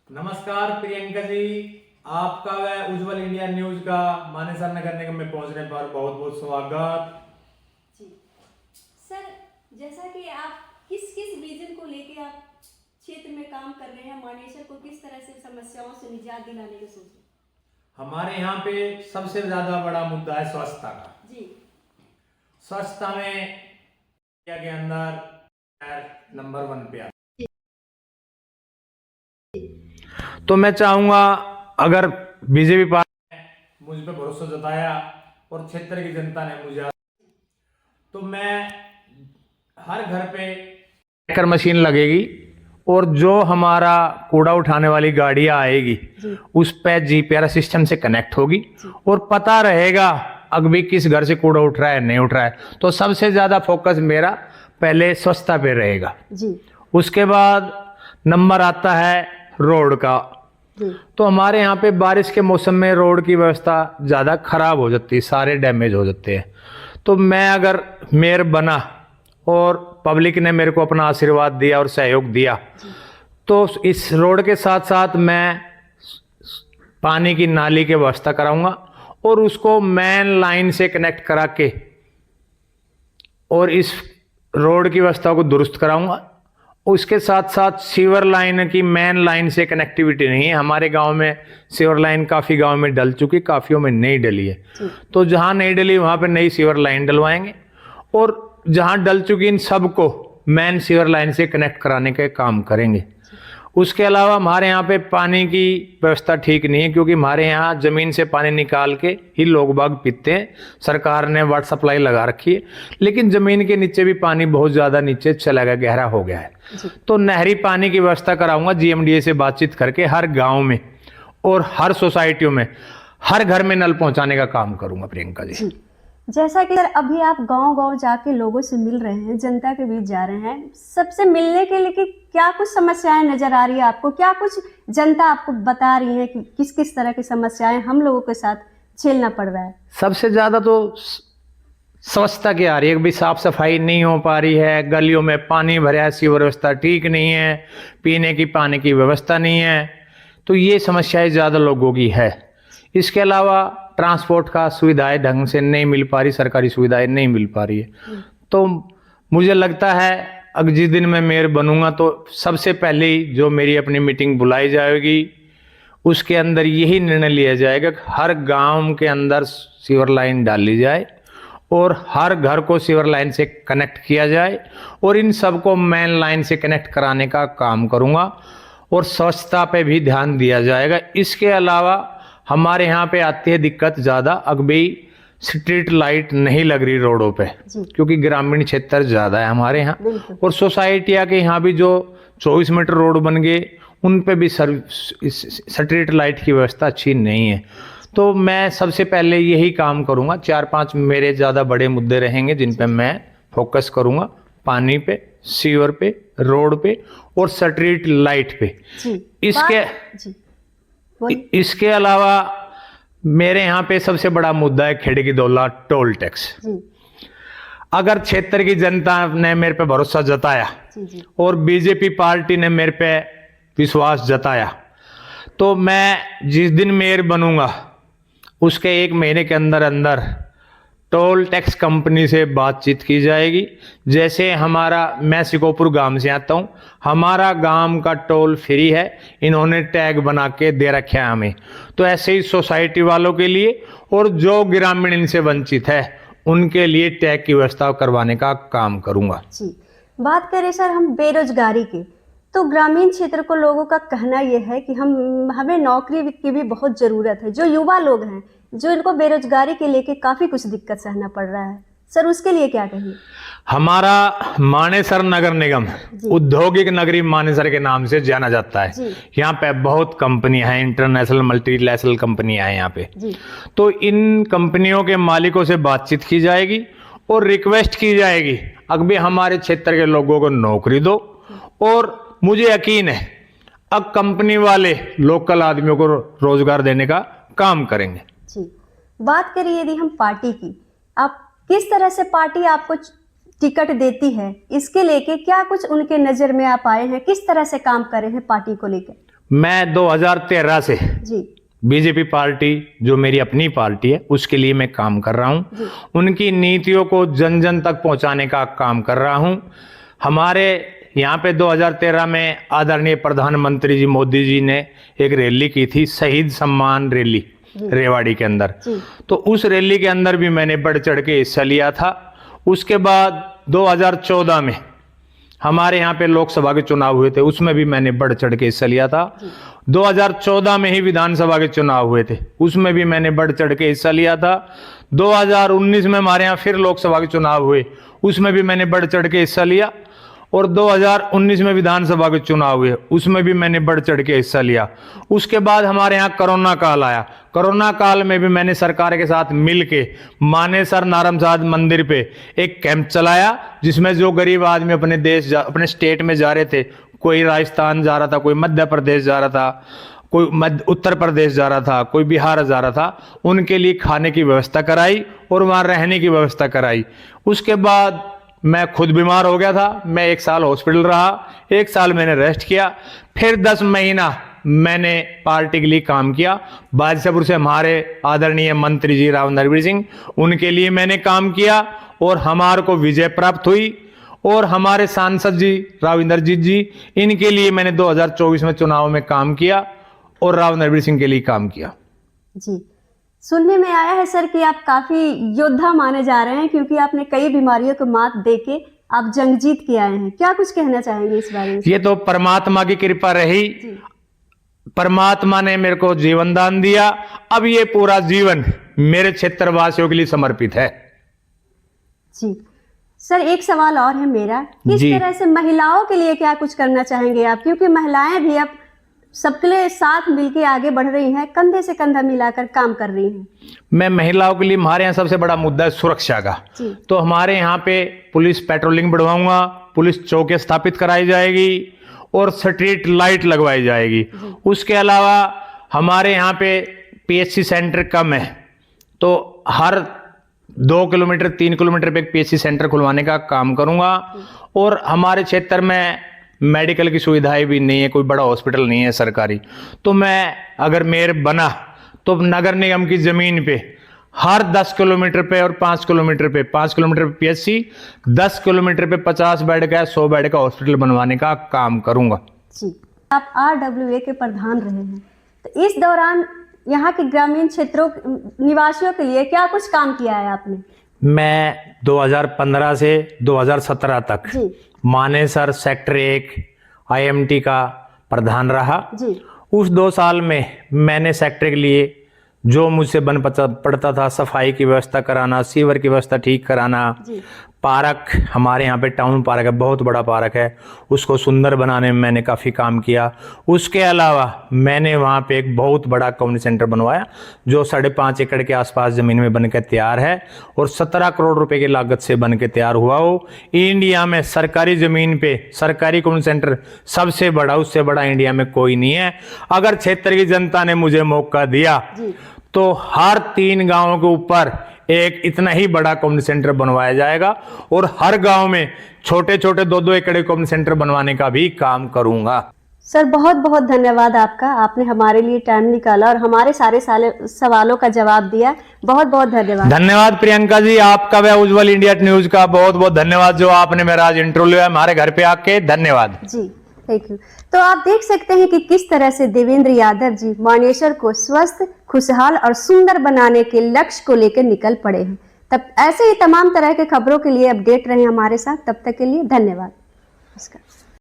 नमस्कार प्रियंका जी, आपका व उज्जवल इंडिया न्यूज का मानेसर नगर निगम में पहुंचने पर बहुत बहुत स्वागत जी सर, जैसा कि आप किस किस विजन को लेके आप क्षेत्र में काम कर रहे हैं, मानेसर को किस तरह से समस्याओं से निजात दिलाने की सोच रहे हैं? हमारे यहाँ पे सबसे ज्यादा बड़ा मुद्दा है स्वच्छता का। जी स्वच्छता में इंडिया के अंदर नंबर 1 पे आता। तो मैं चाहूंगा, अगर बीजेपी पार्टी ने मुझ पे भरोसा जताया और क्षेत्र की जनता ने मुझे, तो मैं हर घर पे ट्रैकर मशीन लगेगी और जो हमारा कूड़ा उठाने वाली गाड़ियां आएगी उस पे जीपीआर सिस्टम से कनेक्ट होगी और पता रहेगा अभी किस घर से कूड़ा उठ रहा है नहीं उठ रहा है। तो सबसे ज्यादा फोकस मेरा पहले स्वच्छता पे रहेगा जी। उसके बाद नंबर आता है रोड का। तो हमारे यहाँ पे बारिश के मौसम में रोड की व्यवस्था ज़्यादा खराब हो जाती है, सारे डैमेज हो जाते हैं। तो मैं अगर मेयर बना और पब्लिक ने मेरे को अपना आशीर्वाद दिया और सहयोग दिया, तो इस रोड के साथ साथ मैं पानी की नाली की व्यवस्था कराऊंगा और उसको मेन लाइन से कनेक्ट करा के और इस रोड की व्यवस्था को दुरुस्त कराऊंगा। उसके साथ साथ सीवर लाइन की मेन लाइन से कनेक्टिविटी नहीं है हमारे गांव में। सीवर लाइन काफ़ी गांव में डल चुकी, काफ़ियों में नहीं डली है। तो जहां नहीं डली वहां पे नई सीवर लाइन डलवाएंगे और जहां डल चुकी इन सबको मेन सीवर लाइन से कनेक्ट कराने के काम करेंगे। उसके अलावा हमारे यहाँ पे पानी की व्यवस्था ठीक नहीं है, क्योंकि हमारे यहाँ ज़मीन से पानी निकाल के ही लोग बाग पीते हैं। सरकार ने वाटर सप्लाई लगा रखी है, लेकिन ज़मीन के नीचे भी पानी बहुत ज़्यादा नीचे चला गया, गहरा हो गया है। तो नहरी पानी की व्यवस्था कराऊंगा जीएमडीए से बातचीत करके हर गाँव में और हर सोसाइटियों में, हर घर में नल पहुँचाने का काम करूँगा प्रियंका जी। जैसा कि सर अभी आप गांव-गांव जाके लोगों से मिल रहे हैं, जनता के बीच जा रहे हैं, सबसे मिलने के लिए क्या कुछ समस्याएं नजर आ रही है आपको? क्या कुछ जनता आपको बता रही है कि किस किस तरह की समस्याएं हम लोगों के साथ झेलना पड़ रहा है? सबसे ज़्यादा तो स्वच्छता की आ रही है कि भाई साफ सफाई नहीं हो पा रही है, गलियों में पानी भरा है, सीवर व्यवस्था ठीक नहीं है, पीने की पानी की व्यवस्था नहीं है। तो ये समस्याएं ज़्यादा लोगों की है। इसके अलावा ट्रांसपोर्ट का सुविधाएं ढंग से नहीं मिल पा रही, सरकारी सुविधाएं नहीं मिल पा रही है। तो मुझे लगता है अगर जिस दिन मैं मेयर बनूंगा तो सबसे पहले ही जो मेरी अपनी मीटिंग बुलाई जाएगी उसके अंदर यही निर्णय लिया जाएगा कि हर गांव के अंदर सीवर लाइन डाली जाए और हर घर को सीवर लाइन से कनेक्ट किया जाए और इन सबको मेन लाइन से कनेक्ट कराने का काम करूंगा और स्वच्छता पे भी ध्यान दिया जाएगा। इसके अलावा हमारे यहाँ पे आती है दिक्कत ज़्यादा, अभी स्ट्रीट लाइट नहीं लग रही रोडों पे, क्योंकि ग्रामीण क्षेत्र ज़्यादा है हमारे यहाँ और सोसाइटियाँ के यहाँ भी जो 24 मीटर रोड बन गए उन पे भी स्ट्रीट लाइट की व्यवस्था अच्छी नहीं है। तो मैं सबसे पहले यही काम करूँगा। 4-5 मेरे ज़्यादा बड़े मुद्दे रहेंगे जिन पे मैं फोकस करूँगा, पानी पे, सीवर पे, रोड पे और स्ट्रीट लाइट पे। इसके अलावा मेरे यहाँ पे सबसे बड़ा मुद्दा है खिड़की दौला टोल टैक्स। अगर क्षेत्र की जनता ने मेरे पे भरोसा जताया और बीजेपी पार्टी ने मेरे पे विश्वास जताया, तो मैं जिस दिन मेयर बनूंगा उसके 1 महीने के अंदर अंदर टोल टैक्स कंपनी से बातचीत की जाएगी। जैसे मैं सिकोपुर गांव से आता हूँ, हमारा गांव का टोल फ्री है, इन्होंने टैग बना के दे रखे हैं हमें। तो ऐसे ही सोसाइटी वालों के लिए और जो ग्रामीण इनसे वंचित है उनके लिए टैग की व्यवस्था करवाने का काम करूँगा। जी, बात करें सर हम बेरोजगारी की, तो ग्रामीण क्षेत्र को लोगों का कहना यह है कि हमें नौकरी की भी बहुत ज़रूरत है। जो युवा लोग हैं जो इनको बेरोजगारी के लेके काफ़ी कुछ दिक्कत सहना पड़ रहा है, सर उसके लिए क्या कहिए? हमारा मानेसर नगर निगम औद्योगिक नगरी मानेसर के नाम से जाना जाता है। यहाँ पे बहुत कंपनियां हैं, इंटरनेशनल मल्टीनेशनल कंपनियां हैं यहाँ पे। तो इन कंपनियों के मालिकों से बातचीत की जाएगी और रिक्वेस्ट की जाएगी अभी हमारे क्षेत्र के लोगों को नौकरी दो। और मुझे यकीन है अब कंपनी वाले लोकल आदमियों को रोजगार देने का काम करेंगे। जी, बात करिए यदि हम पार्टी की, आप किस तरह से पार्टी आपको टिकट देती है, इसके लेके क्या कुछ उनके नज़र में आप आए हैं, किस तरह से काम कर रहे हैं पार्टी को लेकर? मैं 2013 से जी बीजेपी पार्टी जो मेरी अपनी पार्टी है उसके लिए मैं काम कर रहा हूं। उनकी नीतियों को जन जन तक पहुंचाने का काम कर रहा हूं। हमारे यहाँ पे 2013 में आदरणीय प्रधानमंत्री जी मोदी जी ने एक रैली की थी, शहीद सम्मान रैली रेवाड़ी के अंदर। तो उस रैली के अंदर भी मैंने बढ़ चढ़ के हिस्सा लिया था। उसके बाद 2014 में हमारे यहाँ पे लोकसभा के चुनाव हुए थे, उसमें भी मैंने बढ़ चढ़ के हिस्सा लिया था। 2014 में ही विधानसभा के चुनाव हुए थे, उसमें भी मैंने बढ़ चढ़ के हिस्सा लिया था। 2019 में हमारे यहाँ फिर लोकसभा के चुनाव हुए, उसमें भी मैंने बढ़ चढ़ के हिस्सा लिया। और 2019 में विधानसभा के चुनाव हुए, उसमें भी मैंने बढ़ चढ़ के हिस्सा लिया। उसके बाद हमारे यहाँ कोरोना काल आया। कोरोना काल में भी मैंने सरकार के साथ मिलके मानेसर नारमसाद मंदिर पे एक कैंप चलाया, जिसमें जो गरीब आदमी अपने स्टेट में जा रहे थे, कोई राजस्थान जा रहा था, कोई मध्य प्रदेश जा रहा था, कोई उत्तर प्रदेश जा रहा था, कोई बिहार जा रहा था, उनके लिए खाने की व्यवस्था कराई और वहाँ रहने की व्यवस्था कराई। उसके बाद मैं खुद बीमार हो गया था, मैं 1 साल हॉस्पिटल रहा, 1 साल मैंने रेस्ट किया, फिर 10 महीना मैंने पार्टी के लिए काम किया। बादशाहपुर से हमारे आदरणीय मंत्री जी राव नरवीर सिंह, उनके लिए मैंने काम किया और हमारे को विजय प्राप्त हुई। और हमारे सांसद जी राव इंद्रजीत जी, इनके लिए मैंने 2024 में चुनाव में काम किया और राव नरवीर सिंह के लिए काम किया। जी, सुनने में आया है सर कि आप काफी योद्धा माने जा रहे हैं, क्योंकि आपने कई बीमारियों को मात देके आप जंग जीत के आए हैं। क्या कुछ कहना चाहेंगे इस बारे में? ये तो परमात्मा की कृपा रही, परमात्मा ने मेरे को जीवन दान दिया। अब ये पूरा जीवन मेरे क्षेत्रवासियों के लिए समर्पित है। जी सर, एक सवाल और है मेरा, किस जी। तरह से महिलाओं के लिए क्या कुछ करना चाहेंगे आप, क्योंकि महिलाएं भी अब सबके साथ मिलके आगे बढ़ रही हैं, कंधे से कंधा मिलाकर काम कर रही हैं। मैं महिलाओं के लिए, हमारे यहाँ सबसे बड़ा मुद्दा है सुरक्षा का। तो हमारे यहाँ पे पुलिस पेट्रोलिंग बढ़वाऊंगा, पुलिस चौकी स्थापित कराई जाएगी और स्ट्रीट लाइट लगवाई जाएगी। उसके अलावा हमारे यहाँ पे पीएचसी सेंटर कम है, तो हर 2 किलोमीटर 3 किलोमीटर पे एक पीएचसी सेंटर खुलवाने का काम करूंगा। और हमारे क्षेत्र में मेडिकल की सुविधाएं भी नहीं है, कोई बड़ा हॉस्पिटल नहीं है सरकारी। तो मैं अगर मेयर बना तो नगर निगम की जमीन पे हर 10 किलोमीटर पे और 5 किलोमीटर पे, 5 किलोमीटर पे पीएचसी, 10 किलोमीटर पे 50 बेड का 100 बेड का हॉस्पिटल बनवाने का काम करूंगा। जी, आप RWA के प्रधान रहे हैं, तो इस दौरान यहाँ के ग्रामीण क्षेत्रों निवासियों के लिए क्या कुछ काम किया है आपने? मैं 2015 से 2017 तक मानेसर सेक्टर 1 IMT का प्रधान रहा। उस 2 साल में मैंने सेक्टर के लिए जो मुझसे बन पड़ता था, सफाई की व्यवस्था कराना, सीवर की व्यवस्था ठीक कराना, पार्क, हमारे यहाँ पे टाउन पार्क है, बहुत बड़ा पार्क है, उसको सुंदर बनाने में मैंने काफ़ी काम किया। उसके अलावा मैंने वहाँ पे एक बहुत बड़ा कम्युनिटी सेंटर बनवाया जो 5.5 एकड़ के आसपास ज़मीन में बनकर तैयार है और 17 करोड़ रुपए की लागत से बनकर तैयार हुआ हो। इंडिया में सरकारी ज़मीन पे सरकारी कम्युनिटी सेंटर सबसे बड़ा, उससे बड़ा इंडिया में कोई नहीं है। अगर क्षेत्र की जनता ने मुझे मौका दिया तो हर 3 गाँवों के ऊपर एक इतना ही बड़ा कम्युनिटी सेंटर बनवाया जाएगा और हर गांव में छोटे छोटे 2-2 एकड़ कम्युनिटी सेंटर बनवाने का भी काम करूंगा। सर, बहुत बहुत धन्यवाद आपका, आपने हमारे लिए टाइम निकाला और हमारे सारे सवालों का जवाब दिया। बहुत बहुत धन्यवाद। धन्यवाद प्रियंका जी, आपका व उज्जवल इंडिया न्यूज का बहुत बहुत धन्यवाद जो आपने मेरा आज इंटरव्यू लिया हमारे घर पे आके। धन्यवाद जी, थैंक यू। तो आप देख सकते हैं कि किस तरह से देवेंद्र यादव जी मानेसर को स्वस्थ, खुशहाल और सुंदर बनाने के लक्ष्य को लेकर निकल पड़े हैं। तब ऐसे ही तमाम तरह के खबरों के लिए अपडेट रहे हमारे साथ। तब तक के लिए धन्यवाद। नमस्कार।